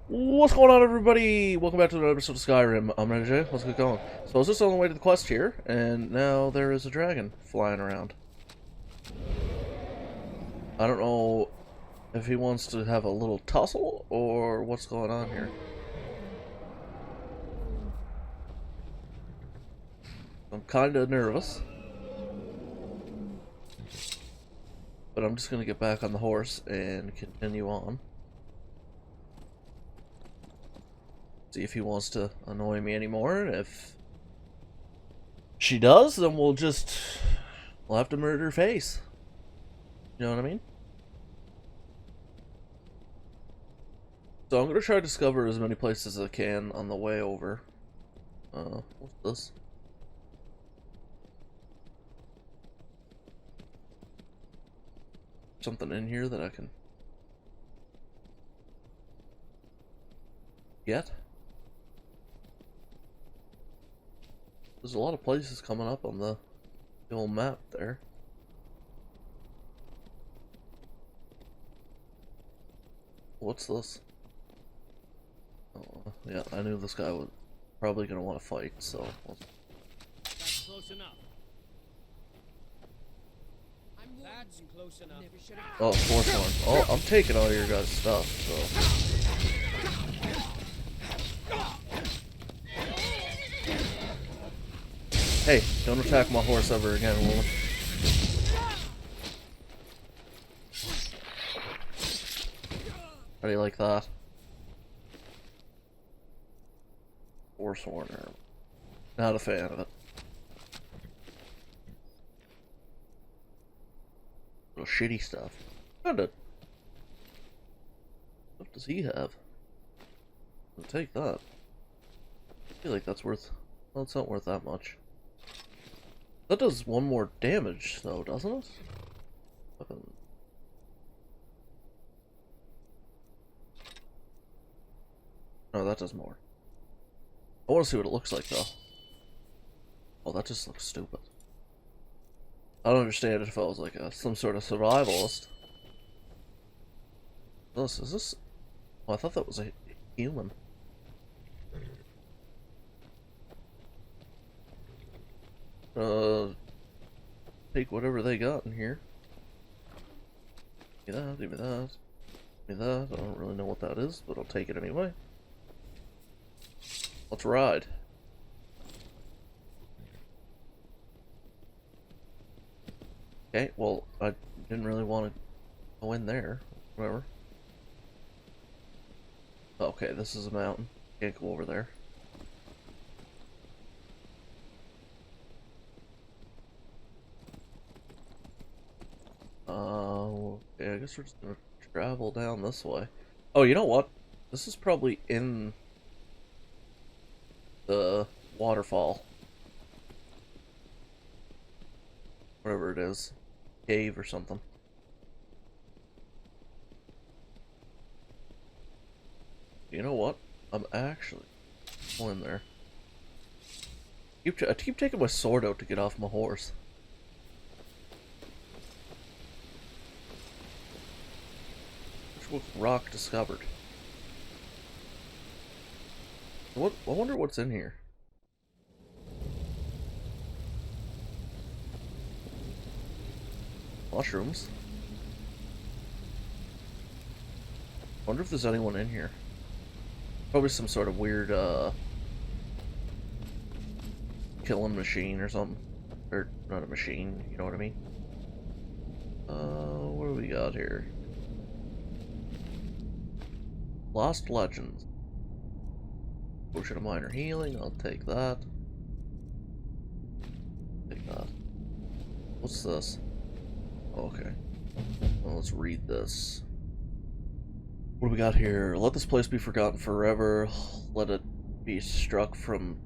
What's going on, everybody? Welcome back to another episode of Skyrim. I'm NJ. Let's get going. So I was just on the way to the quest here, and now there is a dragon flying around. I don't know if he wants to have a little tussle, or what's going on here. I'm kinda nervous. But I'm just gonna get back on the horse and continue on. See if he wants to annoy me anymore, and if she does, then we'll have to murder her face. You know what I mean? So I'm gonna try to discover as many places as I can on the way over. What's this? Something in here that I can get? There's a lot of places coming up on the old map there. What's this? Oh, yeah, I knew this guy was probably gonna want to fight, so. That's close enough. That's close enough. Oh, fourth one. Oh, I'm taking all your guys' stuff, so. Hey, don't attack my horse ever again, woman. How do you like that? Horse warner. Not a fan of it. Little shitty stuff. Found it. What does he have? I'll take that. I feel like that's worth. Well, it's not worth that much. That does one more damage, though, doesn't it? No, that does more. I want to see what it looks like, though. Oh, that just looks stupid. I don't understand if I was like some sort of survivalist. Is this? Oh, I thought that was a human. Take whatever they got in here. Give me that, give me that, give me that. I don't really know what that is, but I'll take it anyway. Let's ride. Okay, well, I didn't really want to go in there. Whatever. Okay, this is a mountain. Can't go over there. Okay, I guess we're just gonna travel down this way. Oh, you know what? This is probably in the waterfall. Whatever it is. Cave or something. You know what? I'm actually going there. I keep taking my sword out to get off my horse. Which rock discovered? What? I wonder what's in here. Mushrooms. Wonder if there's anyone in here. Probably some sort of weird, killing machine or something. Or, not a machine, you know what I mean? What do we got here? Lost Legends. Potion of minor healing, I'll take that. Take that. What's this? Okay. Well, let's read this. What do we got here? Let this place be forgotten forever. Let it be struck from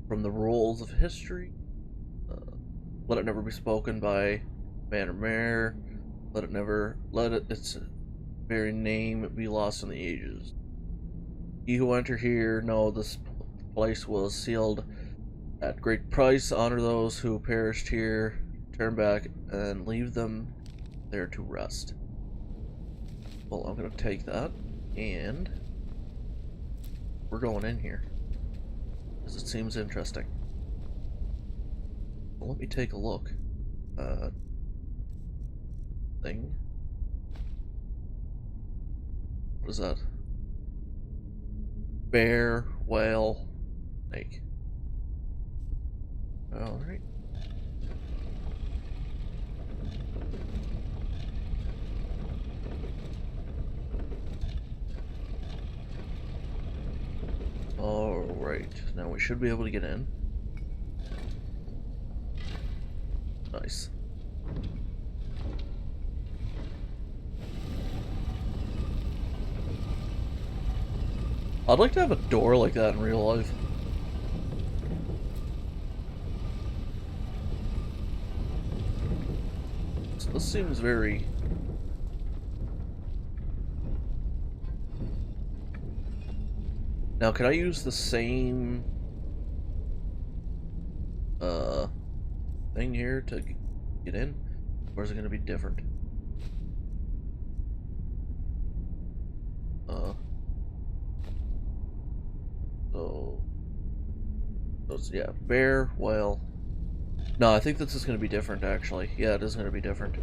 the rules of history. Let it never be spoken by man or mare. Let its very name be lost in the ages. Ye who enter here know this place was sealed at great price. Honor those who perished here. Turn back and leave them there to rest. Well, I'm gonna take that, and we're going in here. Because it seems interesting. Well, let me take a look. Thing. What is that? Bear, whale, snake. Alright. Alright, now we should be able to get in. Nice. I'd like to have a door like that in real life. So this seems very... Now, can I use the same thing here to get in? Or is it going to be different? So it's, yeah, bear, whale. No, I think this is going to be different, actually. Yeah, it is going to be different.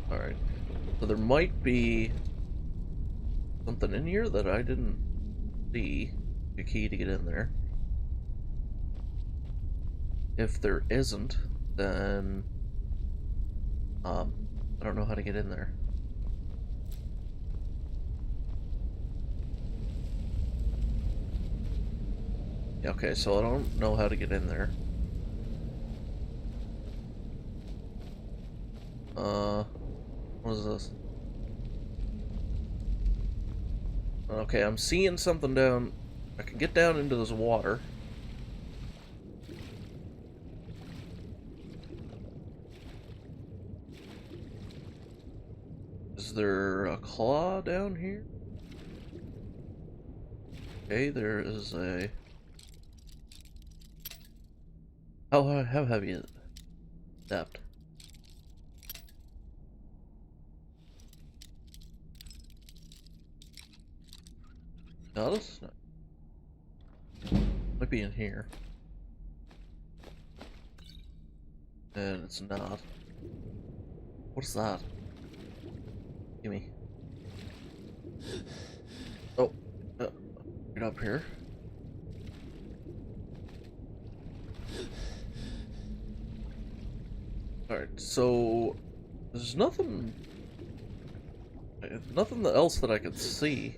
Alright. So there might be something in here that I didn't see. A key to get in there. If there isn't, then I don't know how to get in there. Okay, so I don't know how to get in there. What is this? Okay, I'm seeing something down. I can get down into this water. Is there a claw down here? Okay, there is a... How heavy is it? Depth. No, this is not. Might be in here. And it's not. What's that? Gimme. Oh, get up here. Alright, so there's nothing else that I could see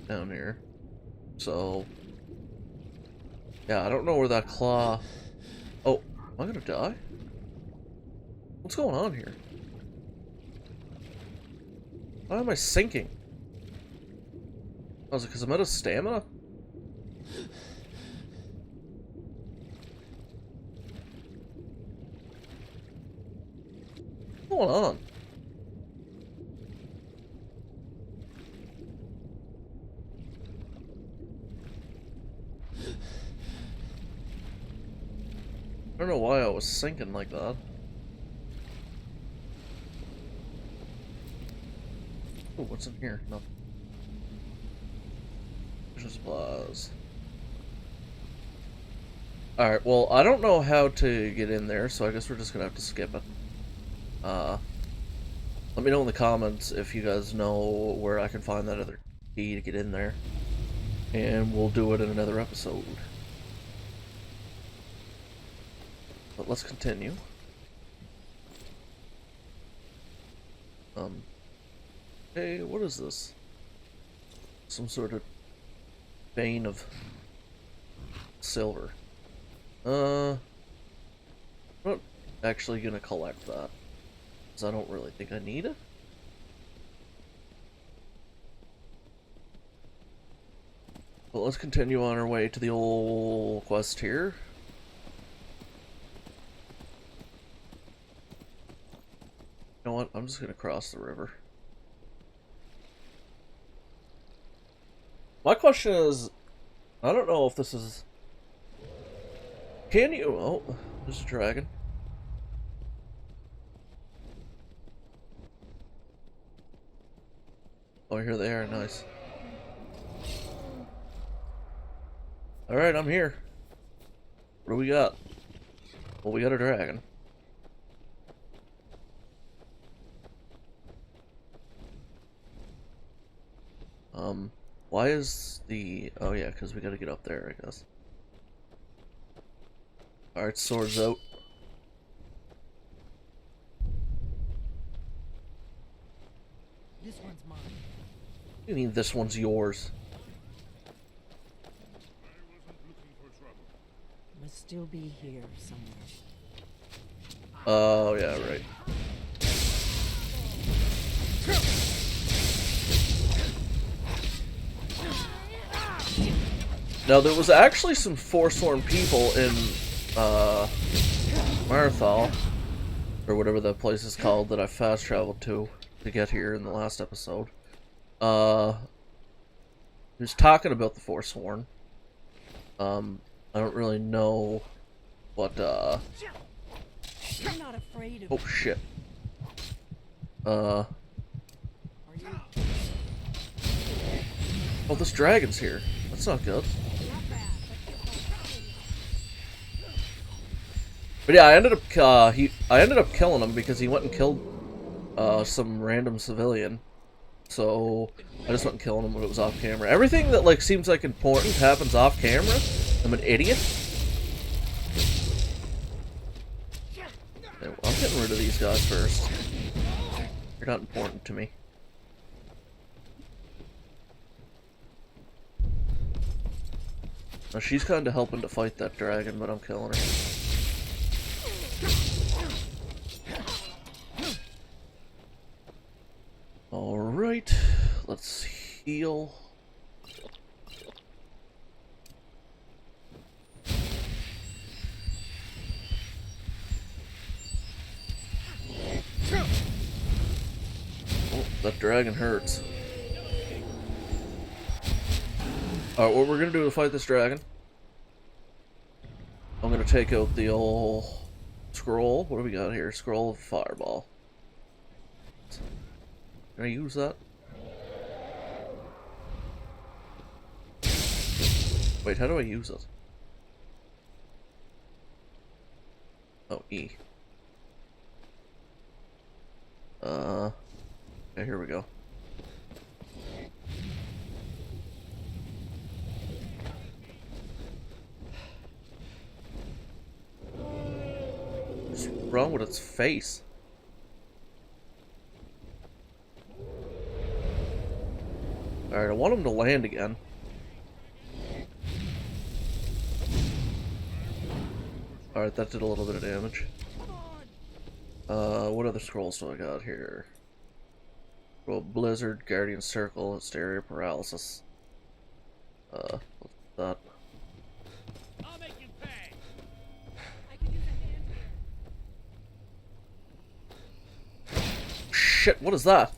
down here. So yeah, I don't know where that claw... Oh, am I gonna die? What's going on here? Why am I sinking? Was it because I'm out of stamina? What's going on? I don't know why I was sinking like that. Oh, what's in here? Nothing. There's supplies. Alright, well, I don't know how to get in there, so I guess we're just gonna have to skip it. Let me know in the comments if you guys know where I can find that other key to get in there. And we'll do it in another episode. But let's continue. Hey, what is this? Some sort of vein of silver. I'm not actually gonna collect that, because I don't really think I need it. But let's continue on our way to the old quest here. You know what? I'm just gonna cross the river. My question is, I don't know if this is... Can you... Oh, there's a dragon. Oh, here they are. Nice. Alright, I'm here. What do we got? Well, we got a dragon. Why is the... Oh yeah, because we gotta get up there, I guess. Alright, swords out. This one's mine. What do you mean this one's yours? Must still be here somewhere. Oh, yeah, right. Now, there was actually some Forsworn people in, Marathon, or whatever that place is called that I fast traveled to get here in the last episode. He was talking about the Forsworn. I don't really know what, You're not afraid of oh shit. Are you? Oh, this dragon's here. That's not good. Not bad, But yeah, I ended up killing him because he went and killed some random civilian. So I just went and killed him when it was off camera. Everything that like seems like important happens off camera. I'm an idiot. Okay, well, I'm getting rid of these guys first. They're not important to me. Now she's kind of helping to fight that dragon, but I'm killing her. Alright, let's heal. Oh, that dragon hurts. Alright, what we're gonna do to fight this dragon, I'm gonna take out the old scroll. What do we got here? Scroll of Fireball. Can I use that? Wait, how do I use it? Oh, E. Okay, here we go. What's wrong with its face? Alright, I want him to land again. Alright, that did a little bit of damage. What other scrolls do I got here? Well, Blizzard, Guardian Circle, Hysteria, Paralysis. What's that? I'll make you pay. I could use a hand here. Shit, what is that?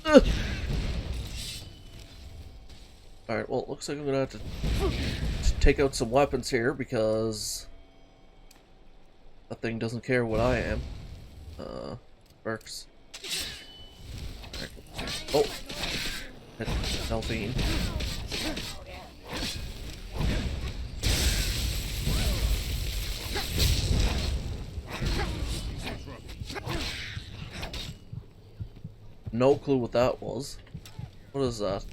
Ugh. Alright, well, it looks like I'm gonna have to take out some weapons here because that thing doesn't care what I am. Works. Right. Oh! Hit Delphine. No clue what that was. What is that?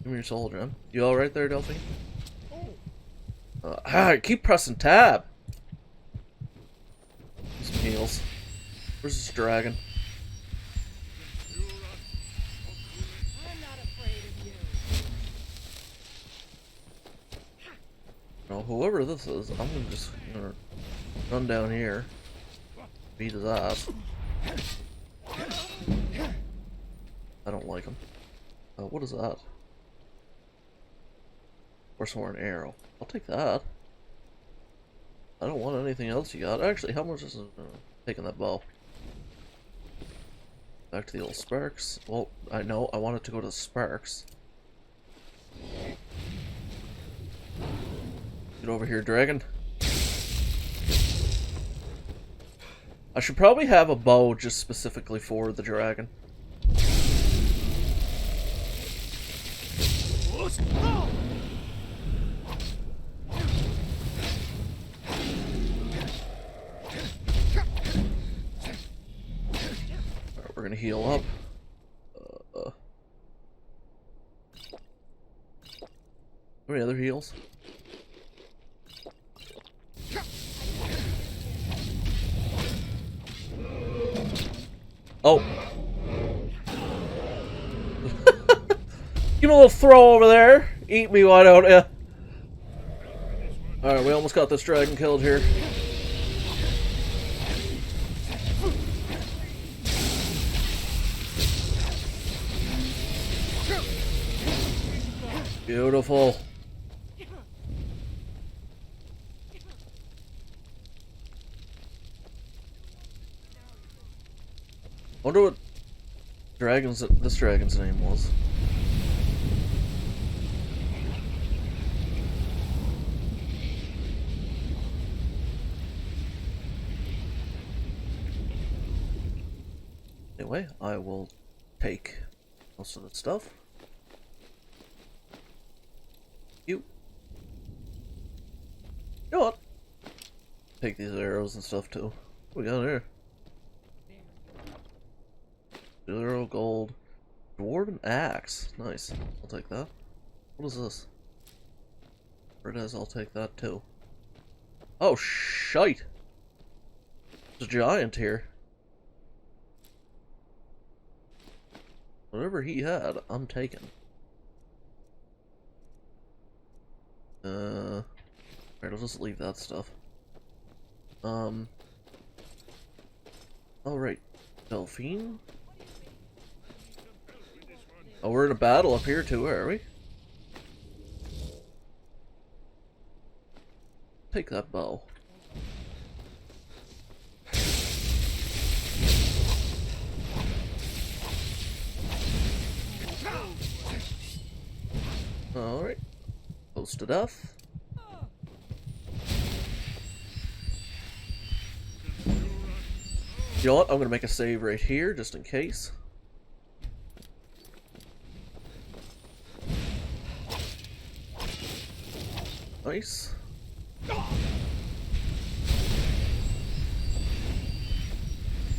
Give me your soul gem. You alright there, Delphine? I keep pressing tab! Some heals. Where's this dragon? I'm not afraid of you. No, whoever this is, I'm just gonna run down here. Beat his ass. I don't like him. What is that? Forsworn arrow. I'll take that. I don't want anything else you got. Actually, how much is taking that bow? Back to the old sparks. Well, I know. I wanted to go to the sparks. Get over here, dragon. I should probably have a bow just specifically for the dragon. Alright, we're gonna heal up. Any other heals? Oh. Give me a little throw over there. Eat me, why don't you? Alright, we almost got this dragon killed here. Beautiful. Wonder what this dragon's name was. Anyway, I will take most of the stuff. You know what? Take these arrows and stuff too. What we got here? Zero gold. Dwarven axe. Nice. I'll take that. What is this? Where it is, I'll take that too. Oh, shite! There's a giant here. Whatever he had, I'm taking. Alright, I'll just leave that stuff. Alright. Delphine? Oh, we're in a battle up here too, are we? Take that bow. Alright. Close to death. You know what? I'm gonna make a save right here, just in case. Nice.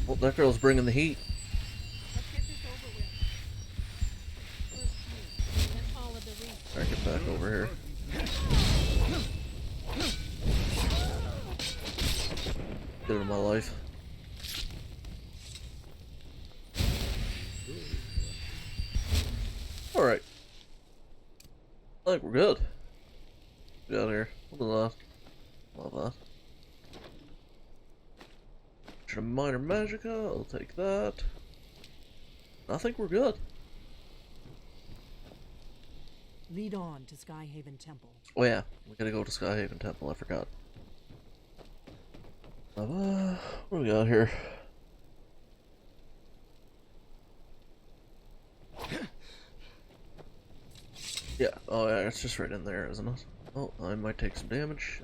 Well, that girl's bringing the heat. Let's get this over with. First you, then all of the rest. Alright, get back over here. Get out of my life. Alright. I think we're good. Get out of here. What is that? Love that. Should a minor magica? I'll take that. I think we're good. Lead on to Skyhaven Temple. Oh yeah, we gotta go to Skyhaven Temple, I forgot. What do we got here? Yeah, oh yeah, it's just right in there, isn't it? Oh, I might take some damage.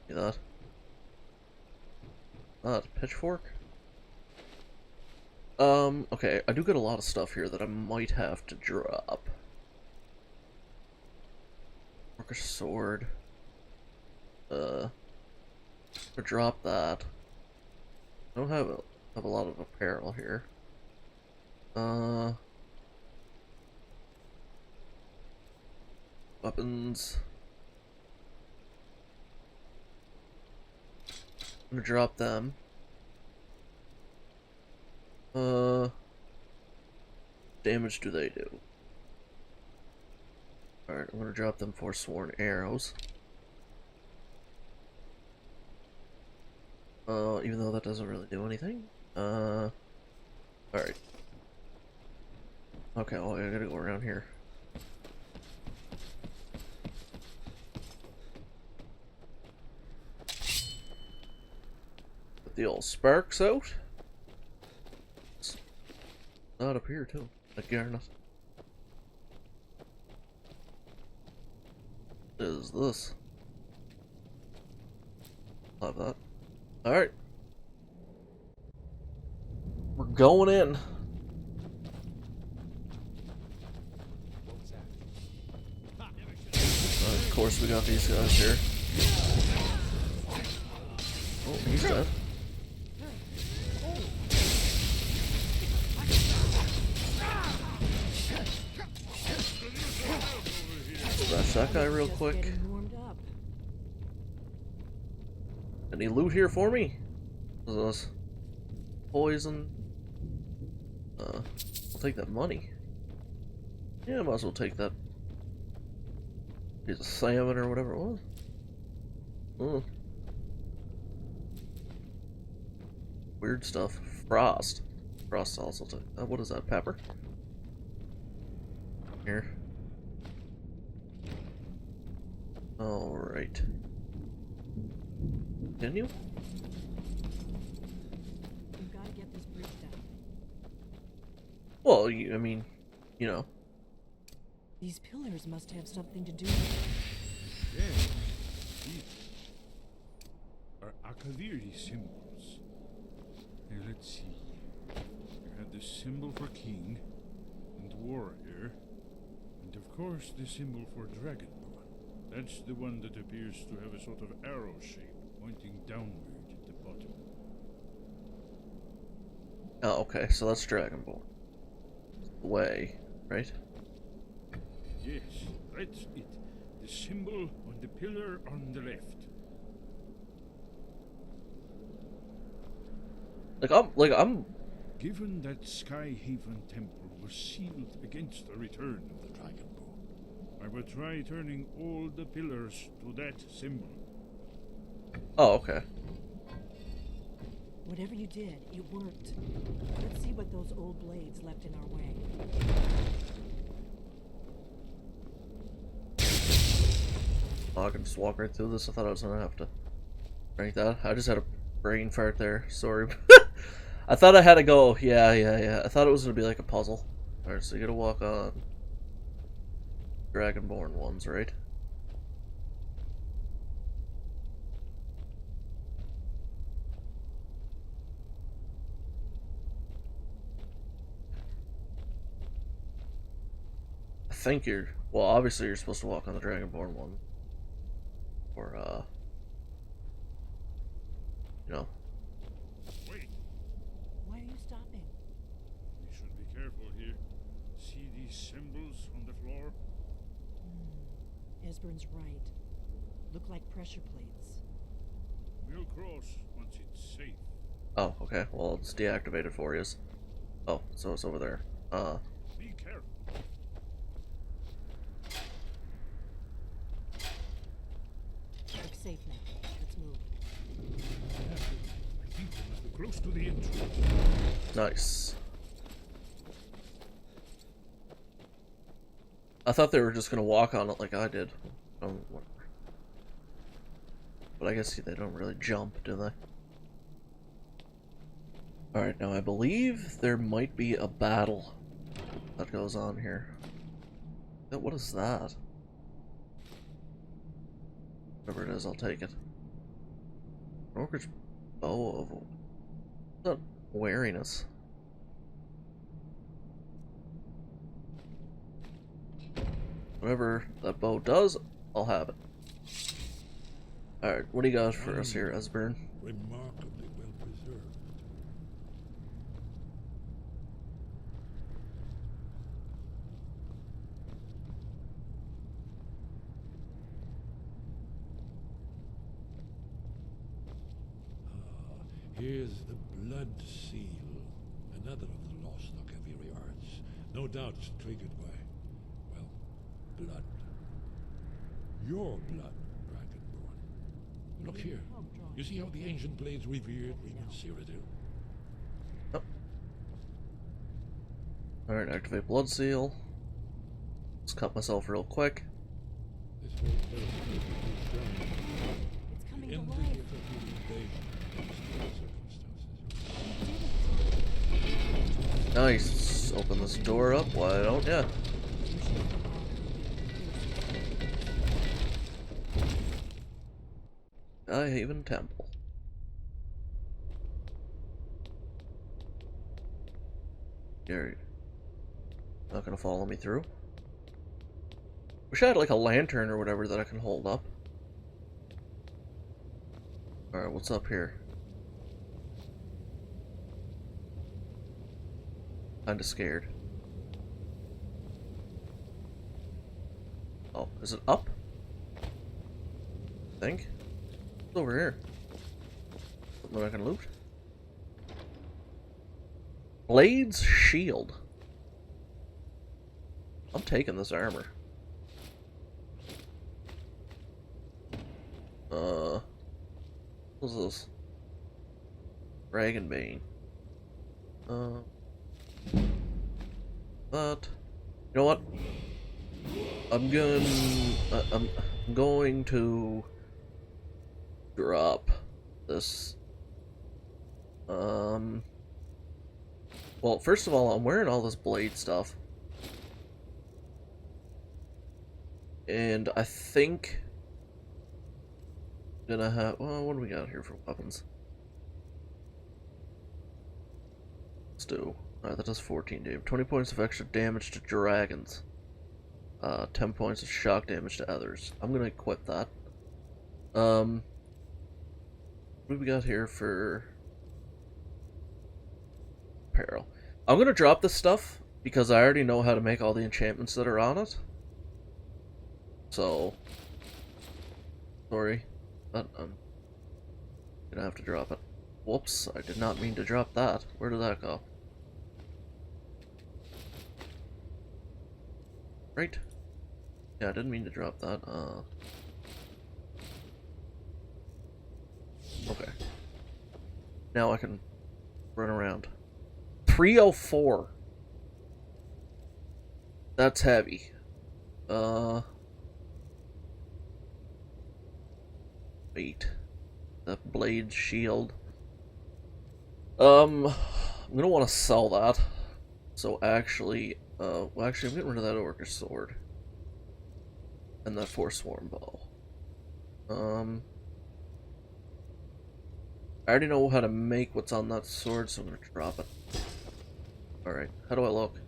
See that? Ah, it's a pitchfork. Okay, I do get a lot of stuff here that I might have to drop. Orcish sword. Or drop that. I don't have a lot of apparel here. Weapons. I'm gonna drop them. Damage do they do? Alright, I'm gonna drop them Forsworn arrows. Even though that doesn't really do anything. Alright. Okay, well, I gotta go around here. Put the old sparks out. It's not up here, too. Like Garnet. What is this? Love that. Alright. We're going in. Of course, we got these guys here. Oh, he's dead. Smash that guy real quick. Any loot here for me? What is this? Poison. I'll take that money. Yeah, I might as well take that piece of salmon or whatever it was. Weird stuff. Frost. Frost also take. What is that? Pepper? Here. Alright. Continue? We've got to get this bridge down. Well, I mean, you know. These pillars must have something to do with it. Yes, these are Akaviri symbols. Now let's see. You had the symbol for king and warrior, and of course the symbol for dragonborn. That's the one that appears to have a sort of arrow shape pointing downward at the bottom. Oh, okay, so that's Dragonborn. Way, right? Yes, that's it. The symbol on the pillar on the left. I'm Given that Skyhaven Temple was sealed against the return of the Dragonborn, I will try turning all the pillars to that symbol. Oh, okay. Whatever you did, it worked. Let's see what those old blades left in our way. Oh, I can just walk right through this. I thought I was gonna have to break that. I just had a brain fart there. Sorry. I thought I had to go. Yeah. I thought it was gonna be like a puzzle. Alright, so you gotta walk on Dragonborn ones, right? I think you're... Well, obviously you're supposed to walk on the Dragonborn one. Or, you know. Wait, Why are you stopping? we should be careful here. See these symbols on the floor? Esbern's right. Look like pressure plates. We'll cross once it's safe. Oh, okay. Well, it's deactivated for you. Oh, so it's over there. Be careful. Looks safe now. Let's move. I think we must be close to the entrance. Nice. I thought they were just gonna walk on it like I did. But I guess they don't really jump, do they? Alright, now I believe there might be a battle that goes on here. What is that? Whatever it is, I'll take it. Orchard's bow of... What's that wariness? Whatever that bow does, I'll have it. Alright, what do you got for us here, Esbern? Remarkably well preserved. Here's the blood seal, another of the lost Akaviri arts. No doubt triggered by, well, blood. Your blood, Dragonborn. Look here. You see how the ancient blades revered Regan Cyrodiil? Oh. Alright, activate blood seal. Let's cut myself real quick. This whole place is It's coming the to end of life. the Akaviri invasion. Circumstances. Nice. Open this door up, why don't ya? Skyhaven Temple. You're not gonna follow me through? Wish I had like a lantern or whatever that I can hold up. Alright, what's up here? Kinda scared. Oh, is it up? I think. What's over here? Something I can loot? Blade's shield. I'm taking this armor. What's this? Dragon Bane. But you know what? I'm going to drop this. Well, first of all, I'm wearing all this blade stuff. And I think I'm gonna have, well, what do we got here for weapons? Let's do, alright, that does 14 damage. 20 points of extra damage to dragons. 10 points of shock damage to others. I'm gonna equip that. What do we got here for apparel? I'm gonna drop this stuff because I already know how to make all the enchantments that are on it. So, sorry, but I'm gonna have to drop it. Whoops, I did not mean to drop that. Where did that go? Right? Yeah, I didn't mean to drop that. Okay. Now I can run around. 304. That's heavy. Wait. The blade shield. I'm gonna want to sell that. So actually, well, actually, I'm getting rid of that orcish sword. And that Forsworn bow. I already know how to make what's on that sword, so I'm gonna drop it. Alright, how do I look?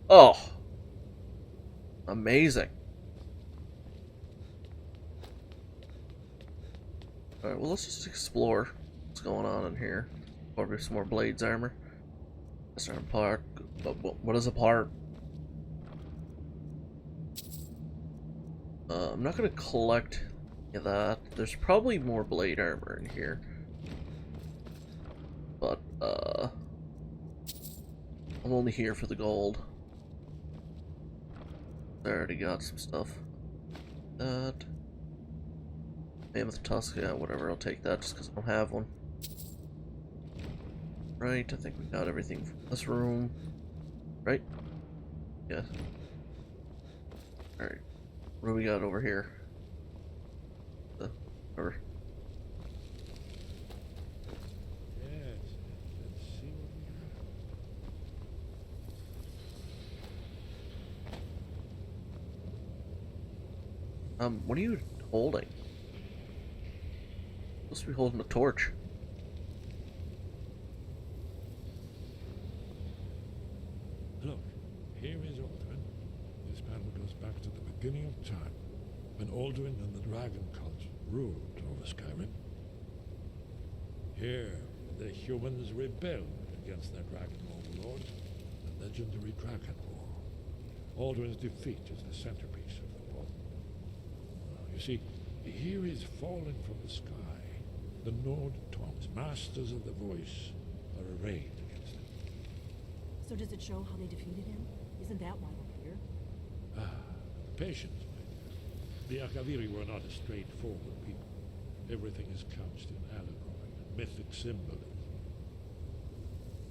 Oh! Amazing. Alright, well, let's just explore what's going on in here. Probably some more blades armor. Certain part. What is a part? I'm not gonna collect that. There's probably more blade armor in here. But, I'm only here for the gold. I already got some stuff. That. Mammoth Tusk, yeah, whatever, I'll take that just because I don't have one. Right, I think we got everything from this room. Right? Yeah. Alright. What do we got over here? Whatever. Yes, let's see what we have. What are you holding? Supposed to be holding a torch. Look, here is Alduin. This panel goes back to the beginning of time, when Alduin and the Dragon Cult ruled over Skyrim. Here, the humans rebelled against their dragon overlord, the legendary Dragon War. Alduin's defeat is the centerpiece of the war. You see, here is fallen from the sky. The Nord Toms, masters of the voice, are arrayed against him. So does it show how they defeated him? Isn't that why we're here? Patience, my dear. The Akaviri were not a straightforward people. Everything is couched in allegory and mythic symbolism.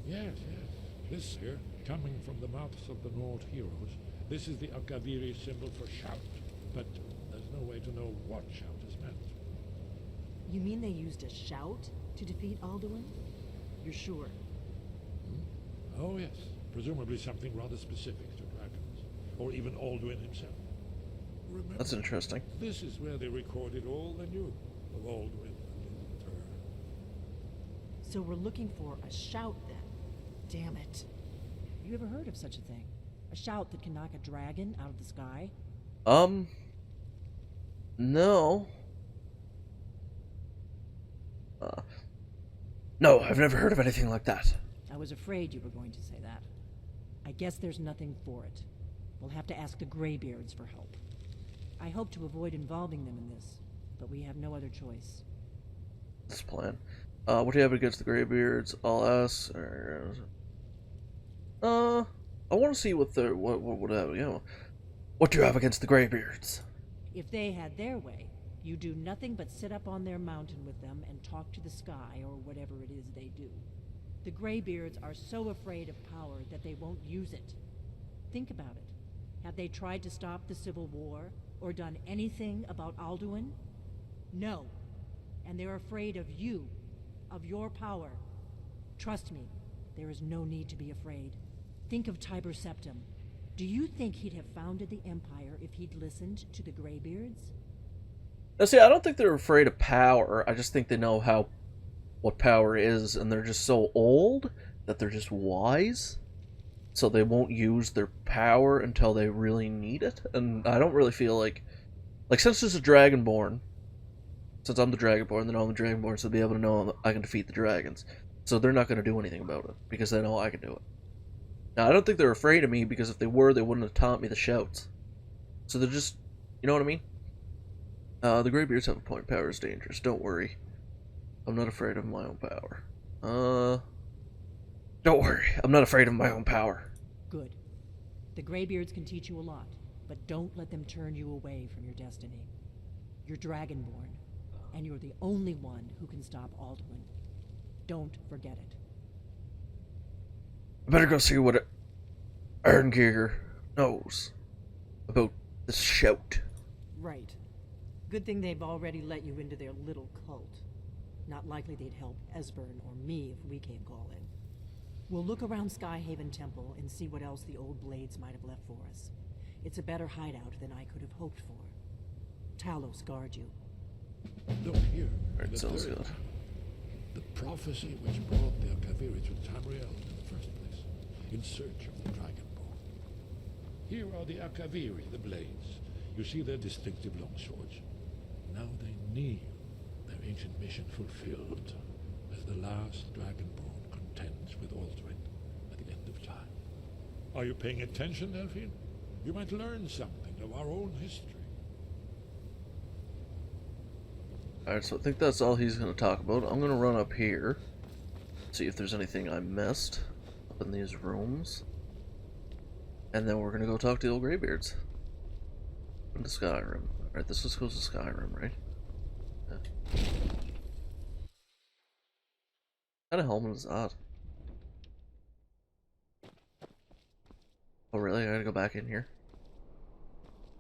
Yes, yes. This here, coming from the mouths of the Nord heroes, this is the Akaviri symbol for shout. But there's no way to know what shout is meant. You mean they used a shout to defeat Alduin? You're sure? Oh, yes. Presumably something rather specific to dragons. Or even Alduin himself. Remember, That's interesting. this is where they recorded all they knew of Alduin and Little. So we're looking for a shout then. Damn it. you ever heard of such a thing? A shout that can knock a dragon out of the sky? No. No, I've never heard of anything like that. I was afraid you were going to say that. I guess there's nothing for it. We'll have to ask the Greybeards for help. I hope to avoid involving them in this, but we have no other choice. This plan. What do you have against the Greybeards? I'll ask. I want to see what the what have you know. What do you have against the Greybeards? If they had their way, you do nothing but sit up on their mountain with them and talk to the sky or whatever it is they do. The Greybeards are so afraid of power that they won't use it. Think about it. Have they tried to stop the Civil War or done anything about Alduin? No. And they're afraid of you, of your power. Trust me, there is no need to be afraid. Think of Tiber Septim. Do you think he'd have founded the Empire if he'd listened to the Greybeards? Now, see, I don't think they're afraid of power. I just think they know what power is, and they're just so old that they're just wise. So they won't use their power until they really need it. And I don't really feel like since there's a Dragonborn, since I'm the Dragonborn, then I'm the Dragonborn, so they'll be able to know I can defeat the dragons. So they're not going to do anything about it, because they know I can do it. Now, I don't think they're afraid of me, because if they were, they wouldn't have taught me the shouts. So they're just, you know what I mean? The Greybeards have a point. Power is dangerous. Don't worry. I'm not afraid of my own power. Don't worry. I'm not afraid of my own power. Good. The Greybeards can teach you a lot, but don't let them turn you away from your destiny. You're Dragonborn, and you're the only one who can stop Alduin. Don't forget it. I better go see what Erngeiger knows about this shout. Right. Good thing they've already let you into their little cult. Not likely they'd help Esbern or me if we came calling. We'll look around Skyhaven Temple and see what else the old blades might have left for us. It's a better hideout than I could have hoped for. Talos guard you. Look here. Alright, the sounds third good. one. The prophecy which brought the Akaviri to Tamriel in the first place, in search of the Dragonborn. Here are the Akaviri, the blades. You see their distinctive long swords. Now they kneel, their ancient mission fulfilled, as the last Dragonborn contends with Alduin at the end of time. Are you paying attention, Delphine? You might learn something of our own history. Alright, so I think that's all he's going to talk about. I'm going to run up here, see if there's anything I missed up in these rooms. And then we're going to go talk to the old Greybeards. Into Skyrim. Alright, this just goes to Skyrim, right? Yeah. What kind of helmet is that? Oh really? I gotta go back in here?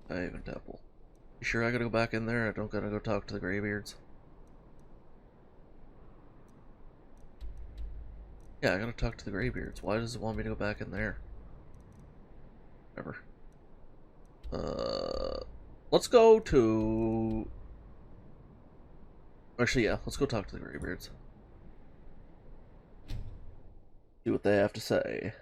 Skyhaven Temple. You sure I gotta go back in there? I don't gotta go talk to the Greybeards? Yeah, I gotta talk to the Greybeards. Why does it want me to go back in there? Whatever. Let's go to... Actually, yeah, let's go talk to the Greybeards. See what they have to say.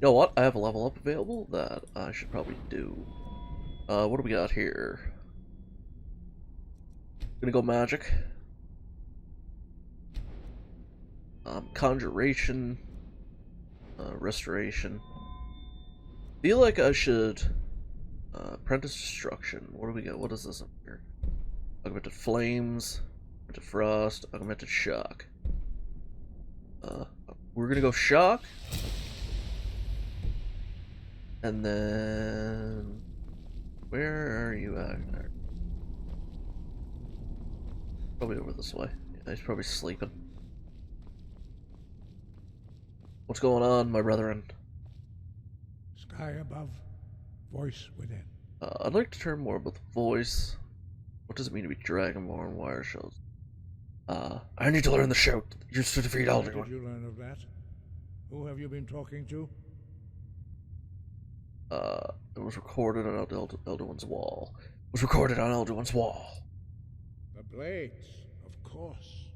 You know what? I have a level up available that I should probably do. What do we got here? Gonna go magic. Conjuration. Restoration. Feel like I should apprentice destruction. What do we got? What is this up here? Augmented flames, augmented frost, augmented shock. We're gonna go shock. And then where are you at? Probably over this way. Yeah, he's probably sleeping. What's going on, my brethren? Sky above, voice within. I'd like to learn more about the voice. What does it mean to be Dragonborn? Wire shows. I need to learn the shout used to defeat How Alduin. did you learn of that? Who have you been talking to? It was recorded on Elduin's wall. It was recorded on Elduin's wall. The blades, of course.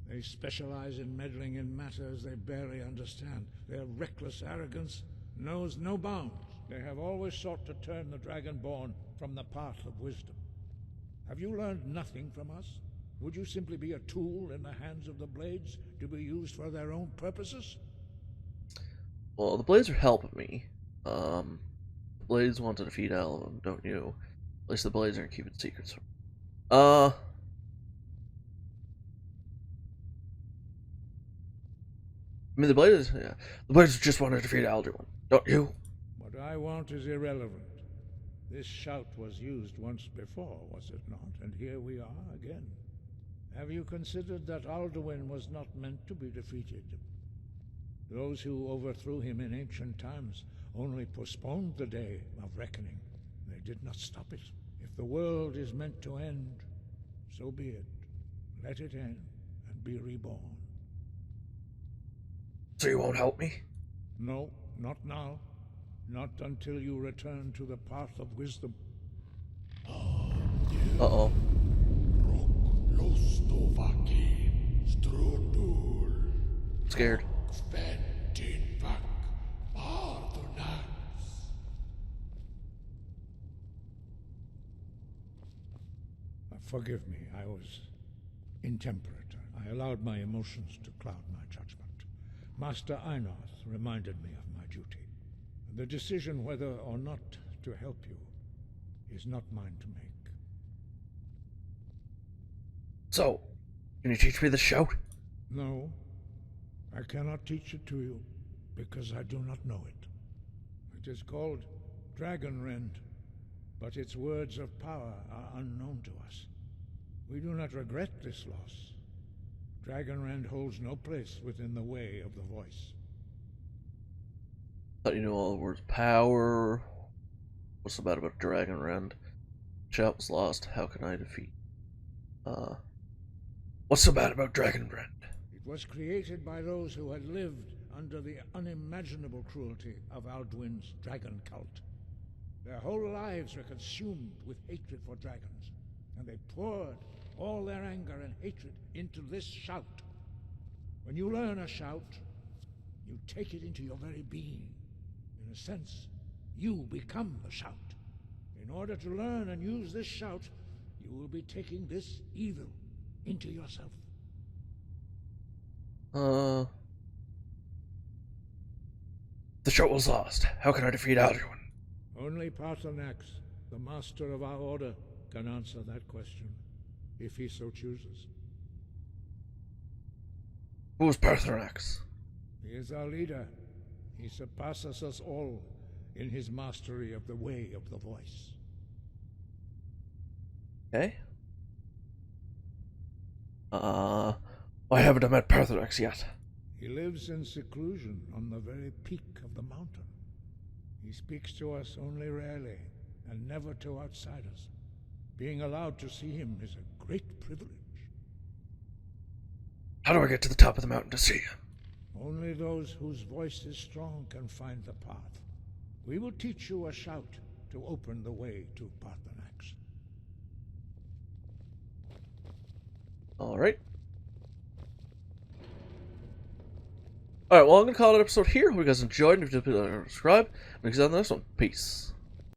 They specialize in meddling in matters they barely understand. Their reckless arrogance knows no bounds. They have always sought to turn the Dragonborn from the path of wisdom. Have you learned nothing from us? Would you simply be a tool in the hands of the Blades to be used for their own purposes? Well, the Blades are helping me. The Blades want to defeat Alum, don't you? At least the Blades aren't keeping secrets. I mean, the Blades just want to defeat Alduin, don't you? What I want is irrelevant. This shout was used once before, was it not? And here we are again. Have you considered that Alduin was not meant to be defeated? Those who overthrew him in ancient times only postponed the day of reckoning. They did not stop it. If the world is meant to end, so be it. Let it end and be reborn. So you won't help me? No, not now. Not until you return to the path of wisdom. Uh-oh. Scared. Forgive me, I was intemperate. I allowed my emotions to cloud my judgment. Master Einoth reminded me of my duty. The decision whether or not to help you is not mine to make. So, can you teach me the shout? No, I cannot teach it to you, because I do not know it. It is called Dragon Rend, but its words of power are unknown to us. We do not regret this loss. Dragon Rend holds no place within the way of the voice. Thought you knew all the words power. What's so bad about Dragon Rend? Shout was lost. How can I defeat? What's so bad about Dragon Rend? It was created by those who had lived under the unimaginable cruelty of Alduin's dragon cult. Their whole lives were consumed with hatred for dragons, and they poured all their anger and hatred into this shout. When you learn a shout, you take it into your very being. In a sense, you become the shout. In order to learn and use this shout, you will be taking this evil into yourself. The shout was lost. How can I defeat Alduin? Only Paarthurnax, the master of our order, can answer that question, if he so chooses. Who is Paarthurnax? He is our leader. He surpasses us all in his mastery of the way of the voice. Okay. I haven't met Paarthurnax yet. He lives in seclusion on the very peak of the mountain. He speaks to us only rarely, and never to outsiders. Being allowed to see him is a great privilege. How do I get to the top of the mountain to see him? Only those whose voice is strong can find the path. We will teach you a shout to open the way to Paarthurnax. Alright. Alright, well, I'm going to call it an episode here. Hope you guys enjoyed. If you did, please subscribe. And see you on the next one. Peace.